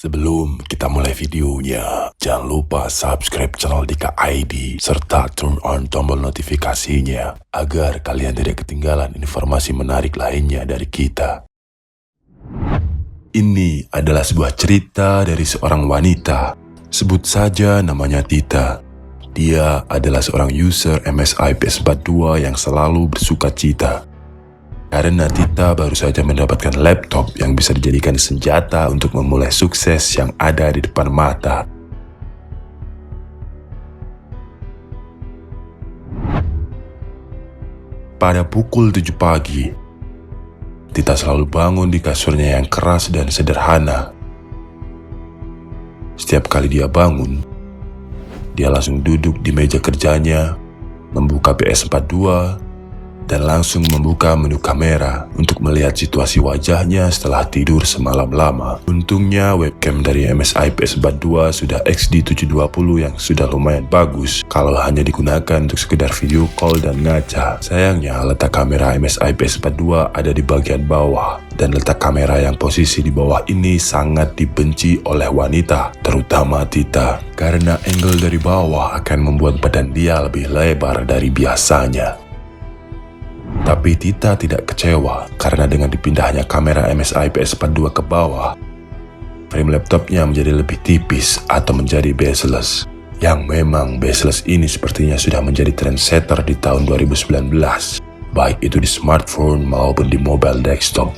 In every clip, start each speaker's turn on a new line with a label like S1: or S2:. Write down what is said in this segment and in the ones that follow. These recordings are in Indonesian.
S1: Sebelum kita mulai videonya, jangan lupa subscribe channel Dika ID serta turn on tombol notifikasinya agar kalian tidak ketinggalan informasi menarik lainnya dari kita. Ini adalah sebuah cerita dari seorang wanita. Sebut saja namanya Tita. Dia adalah seorang user MSI PS42 yang selalu bersuka cita. Karena Tita baru saja mendapatkan laptop yang bisa dijadikan senjata untuk memulai sukses yang ada di depan mata. Pada pukul 7 pagi, Tita selalu bangun di kasurnya yang keras dan sederhana. Setiap kali dia bangun, dia langsung duduk di meja kerjanya, membuka PS42, dan langsung membuka menu kamera untuk melihat situasi wajahnya setelah tidur semalam lama. Untungnya webcam dari MSI PS42 sudah XD720 yang sudah lumayan bagus kalau hanya digunakan untuk sekedar video call dan ngaca. Sayangnya letak kamera MSI PS42 ada di bagian bawah, dan letak kamera yang posisi di bawah ini sangat dibenci oleh wanita, terutama Tita, karena angle dari bawah akan membuat badan dia lebih lebar dari biasanya. Tapi Tita tidak kecewa karena dengan dipindahnya kamera MSI PS42 ke bawah, frame laptopnya menjadi lebih tipis atau menjadi bezel-less. Yang memang bezel-less ini sepertinya sudah menjadi trendsetter di tahun 2019, baik itu di smartphone maupun di mobile desktop.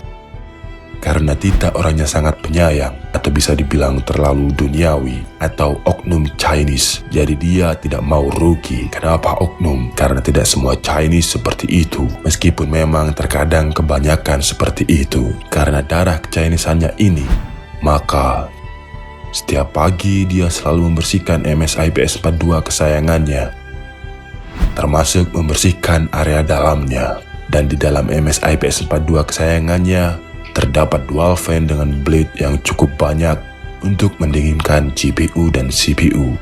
S1: Karena Tita orangnya sangat penyayang atau bisa dibilang terlalu duniawi atau oknum Chinese, jadi dia tidak mau rugi. Kenapa oknum? Karena tidak semua Chinese seperti itu, meskipun memang terkadang kebanyakan seperti itu. Karena darah Chineseannya ini, maka setiap pagi dia selalu membersihkan MSI PS42 kesayangannya, termasuk membersihkan area dalamnya. Dan di dalam MSI PS42 kesayangannya terdapat dual fan dengan blade yang cukup banyak untuk mendinginkan GPU dan CPU.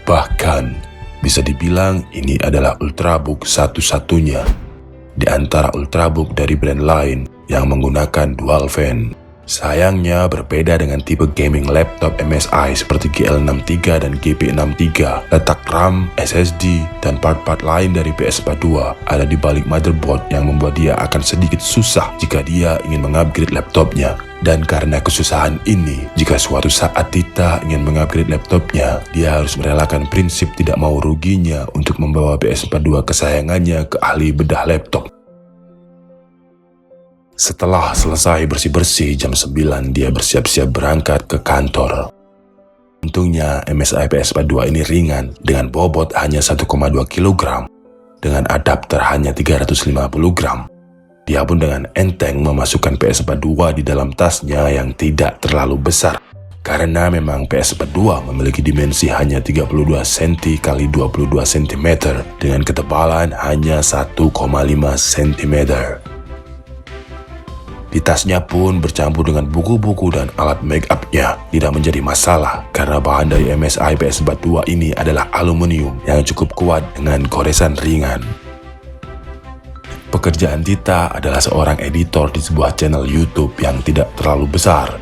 S1: Bahkan bisa dibilang ini adalah Ultrabook satu-satunya di antara Ultrabook dari brand lain yang menggunakan dual fan. Sayangnya berbeda dengan tipe gaming laptop MSI seperti GL63 dan GP63. Letak RAM, SSD, dan part-part lain dari PS42 ada di balik motherboard yang membuat dia akan sedikit susah jika dia ingin mengupgrade laptopnya. Dan karena kesusahan ini, jika suatu saat Tita ingin mengupgrade laptopnya, dia harus merelakan prinsip tidak mau ruginya untuk membawa PS42 kesayangannya ke ahli bedah laptop. Setelah selesai bersih-bersih jam 9, dia bersiap-siap berangkat ke kantor. Untungnya MSI PS42 ini ringan dengan bobot hanya 1,2 kg dengan adapter hanya 350 gram. Dia pun dengan enteng memasukkan PS42 di dalam tasnya yang tidak terlalu besar, karena memang PS42 memiliki dimensi hanya 32 cm x 22 cm dengan ketebalan hanya 1,5 cm. Di tasnya pun bercampur dengan buku-buku dan alat make up-nya. Tidak menjadi masalah karena bahan dari MSI PS42 ini adalah aluminium yang cukup kuat dengan goresan ringan. Pekerjaan Tita adalah seorang editor di sebuah channel YouTube yang tidak terlalu besar.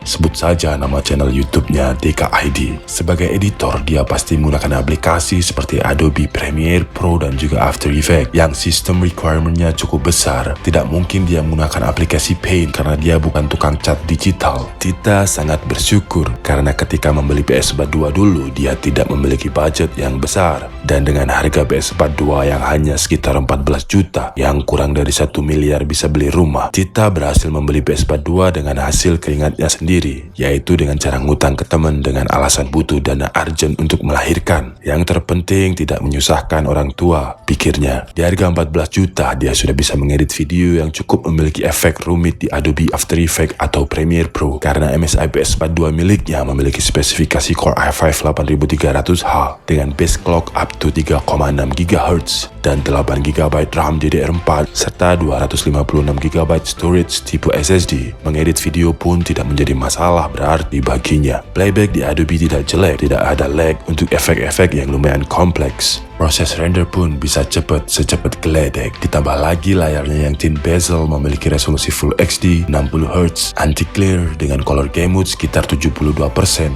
S1: Sebut saja nama channel YouTube-nya Dika ID. Sebagai editor, dia pasti menggunakan aplikasi seperti Adobe Premiere Pro dan juga After Effects yang sistem requirement-nya cukup besar. Tidak mungkin dia menggunakan aplikasi Paint karena dia bukan tukang cat digital. Tita sangat bersyukur karena ketika membeli PS42 dulu, dia tidak memiliki budget yang besar. Dan dengan harga PS42 yang hanya sekitar 14 juta, yang kurang dari 1 miliar bisa beli rumah, Tita berhasil membeli PS42 dengan hasil keringatnya sendiri, yaitu dengan cara ngutang ke teman dengan alasan butuh dana urgent untuk melahirkan. Yang terpenting tidak menyusahkan orang tua, pikirnya. Di harga 14 juta, dia sudah bisa mengedit video yang cukup memiliki efek rumit di Adobe After Effects atau Premiere Pro. Karena MSI PS42 miliknya memiliki spesifikasi Core i5 8300H dengan base clock up to 3,6 GHz dan 8 GB RAM DDR4 serta 256 GB storage tipe SSD. Mengedit video pun tidak menjadi masalah berarti baginya. Playback di Adobe tidak jelek, tidak ada lag untuk efek-efek yang lumayan kompleks. Proses render pun bisa cepat secepat geledek. Ditambah lagi layarnya yang thin bezel memiliki resolusi Full HD 60Hz, anti-glare dengan color game mode sekitar 72%.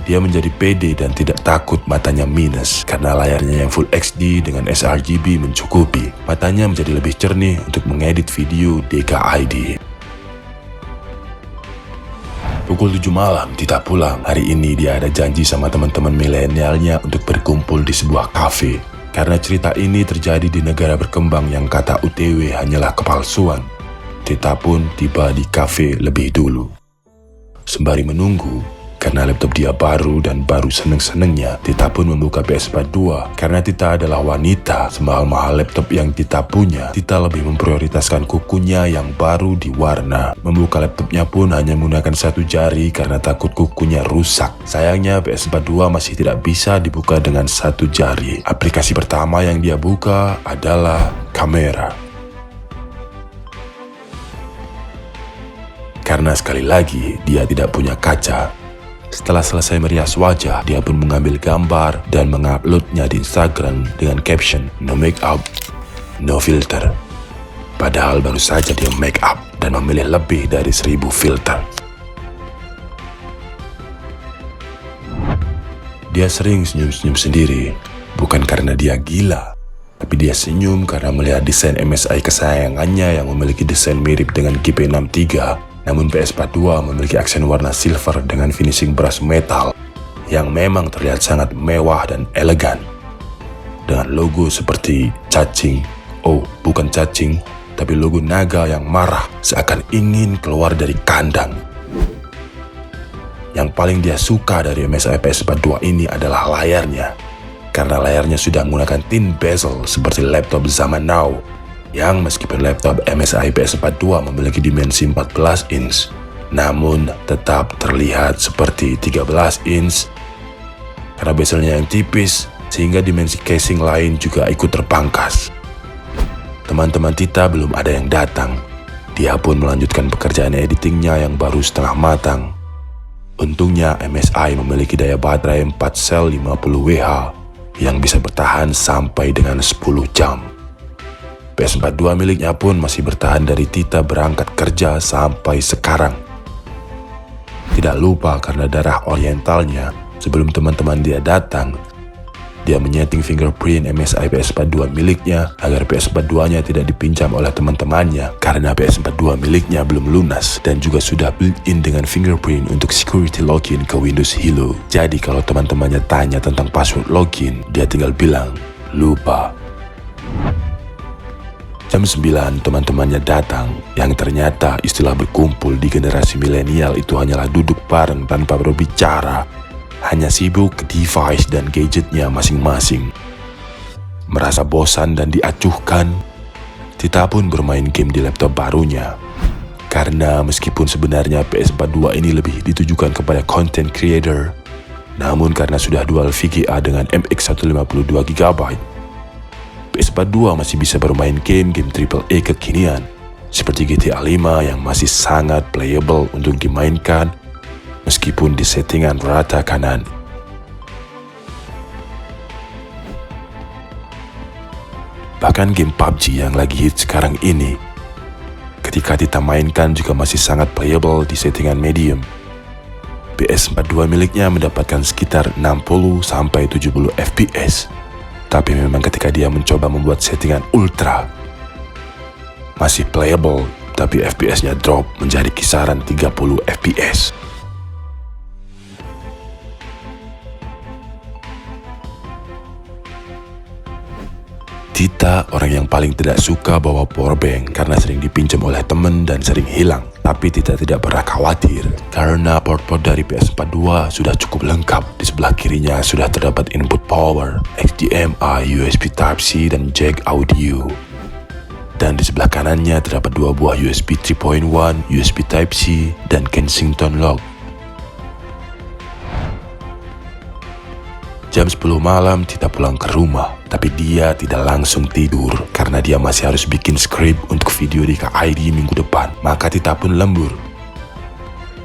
S1: Dia menjadi pede dan tidak takut matanya minus karena layarnya yang Full HD dengan sRGB mencukupi. Matanya menjadi lebih jernih untuk mengedit video DKID. Pukul 7 malam, Tita pulang. Hari ini dia ada janji sama teman-teman milenialnya untuk berkumpul di sebuah kafe. Karena cerita ini terjadi di negara berkembang yang kata UTW hanyalah kepalsuan, Tita pun tiba di kafe lebih dulu. Sembari menunggu, karena laptop dia baru dan baru seneng-senengnya, Tita pun membuka PS4 2. Karena Tita adalah wanita, semahal-mahal laptop yang Tita punya, Tita lebih memprioritaskan kukunya yang baru diwarna. Membuka laptopnya pun hanya menggunakan satu jari karena takut kukunya rusak. Sayangnya PS4 2 masih tidak bisa dibuka dengan satu jari. Aplikasi pertama yang dia buka adalah kamera. Karena sekali lagi dia tidak punya kaca. Setelah selesai merias wajah, dia pun mengambil gambar dan menguploadnya di Instagram dengan caption "No make up, no filter". Padahal baru saja dia make up dan memilih lebih dari 1000 filter. Dia sering senyum-senyum sendiri, bukan karena dia gila, tapi dia senyum karena melihat desain MSI kesayangannya yang memiliki desain mirip dengan GP63. Namun PS4 2 memiliki aksen warna silver dengan finishing brush metal yang memang terlihat sangat mewah dan elegan. Dengan logo seperti cacing, bukan cacing, tapi logo naga yang marah seakan ingin keluar dari kandang. Yang paling dia suka dari MSI PS4 2 ini adalah layarnya. Karena layarnya sudah menggunakan thin bezel seperti laptop zaman now, yang meskipun laptop MSI PS4 2 memiliki dimensi 14 inch, namun tetap terlihat seperti 13 inch karena bezelnya yang tipis, sehingga dimensi casing lain juga ikut terpangkas. Teman-teman Tita belum ada yang datang. Dia pun melanjutkan pekerjaan editingnya yang baru setengah matang. Untungnya MSI memiliki daya baterai 4 sel 50Wh yang bisa bertahan sampai dengan 10 jam. PS4 2 miliknya pun masih bertahan dari Tita berangkat kerja sampai sekarang. Tidak lupa karena darah orientalnya, sebelum teman-teman dia datang, dia menyeting fingerprint MSI PS4 2 miliknya agar PS4 2-nya tidak dipinjam oleh teman-temannya karena PS4 2 miliknya belum lunas dan juga sudah built-in dengan fingerprint untuk security login ke Windows Hello. Jadi kalau teman-temannya tanya tentang password login, dia tinggal bilang, lupa. Jam 9 teman-temannya datang, yang ternyata istilah berkumpul di generasi milenial itu hanyalah duduk bareng tanpa berbicara, hanya sibuk ke device dan gadgetnya masing-masing. Merasa bosan dan diacuhkan, Tita pun bermain game di laptop barunya. Karena meskipun sebenarnya PS4 2 ini lebih ditujukan kepada content creator, namun karena sudah dual VGA dengan MX 152GB, PS4 2 masih bisa bermain game-game AAA kekinian seperti GTA 5 yang masih sangat playable untuk dimainkan meskipun di settingan rata kanan. Bahkan game PUBG yang lagi hit sekarang ini, ketika Tita mainkan juga masih sangat playable di settingan medium. PS4 2 miliknya mendapatkan sekitar 60-70 FPS. Tapi memang ketika dia mencoba membuat settingan ultra, masih playable, tapi FPS-nya drop menjadi kisaran 30 FPS. Tita orang yang paling tidak suka bawa powerbank karena sering dipinjam oleh teman dan sering hilang. Tapi Tita tidak pernah khawatir karena port-port dari PS4 2 sudah cukup lengkap. Di sebelah kirinya sudah terdapat input power, HDMI, USB Type-C, dan jack audio. Dan di sebelah kanannya terdapat 2 buah USB 3.1, USB Type-C, dan Kensington lock. Jam 10 malam Tita pulang ke rumah, tapi dia tidak langsung tidur karena dia masih harus bikin skrip untuk video DKID minggu depan. Maka Tita pun lembur.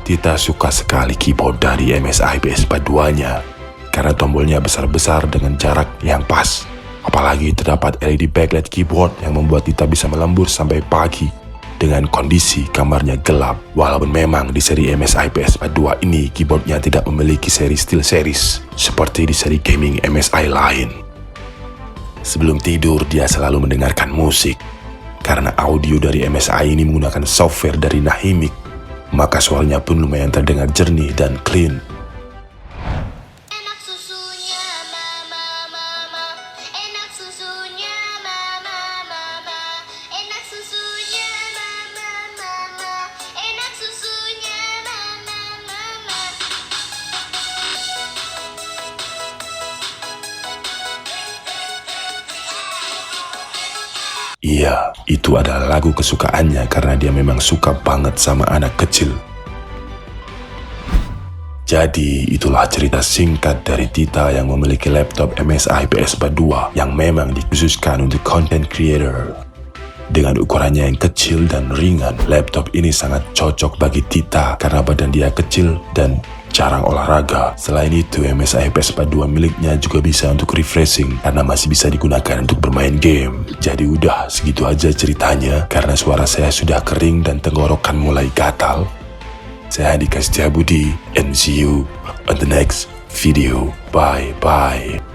S1: Tita suka sekali keyboard dari MSI PS4 2-nya karena tombolnya besar-besar dengan jarak yang pas. Apalagi terdapat LED backlight keyboard yang membuat Tita bisa melembur sampai pagi dengan kondisi kamarnya gelap. Walaupun memang di seri MSI PS4 2 ini keyboardnya tidak memiliki seri SteelSeries seperti di seri gaming MSI lain. Sebelum tidur dia selalu mendengarkan musik. Karena audio dari MSI ini menggunakan software dari Nahimic, maka suaranya pun lumayan terdengar jernih dan clean.
S2: Enak susunya mama mama, enak susunya mama mama, enak susunya mama mama, enak susunya mama mama.
S1: Iya, itu adalah lagu kesukaannya karena dia memang suka banget sama anak kecil. Jadi, itulah cerita singkat dari Tita yang memiliki laptop MSI PS4 2 yang memang dikhususkan untuk content creator. Dengan ukurannya yang kecil dan ringan, laptop ini sangat cocok bagi Tita karena badan dia kecil dan jarang olahraga. Selain itu, MSI PS4 2 miliknya juga bisa untuk refreshing karena masih bisa digunakan untuk bermain game. Jadi udah segitu aja ceritanya karena suara saya sudah kering dan tenggorokan mulai gatal. Saya Andika Setiabudi and see you on the next video. Bye bye.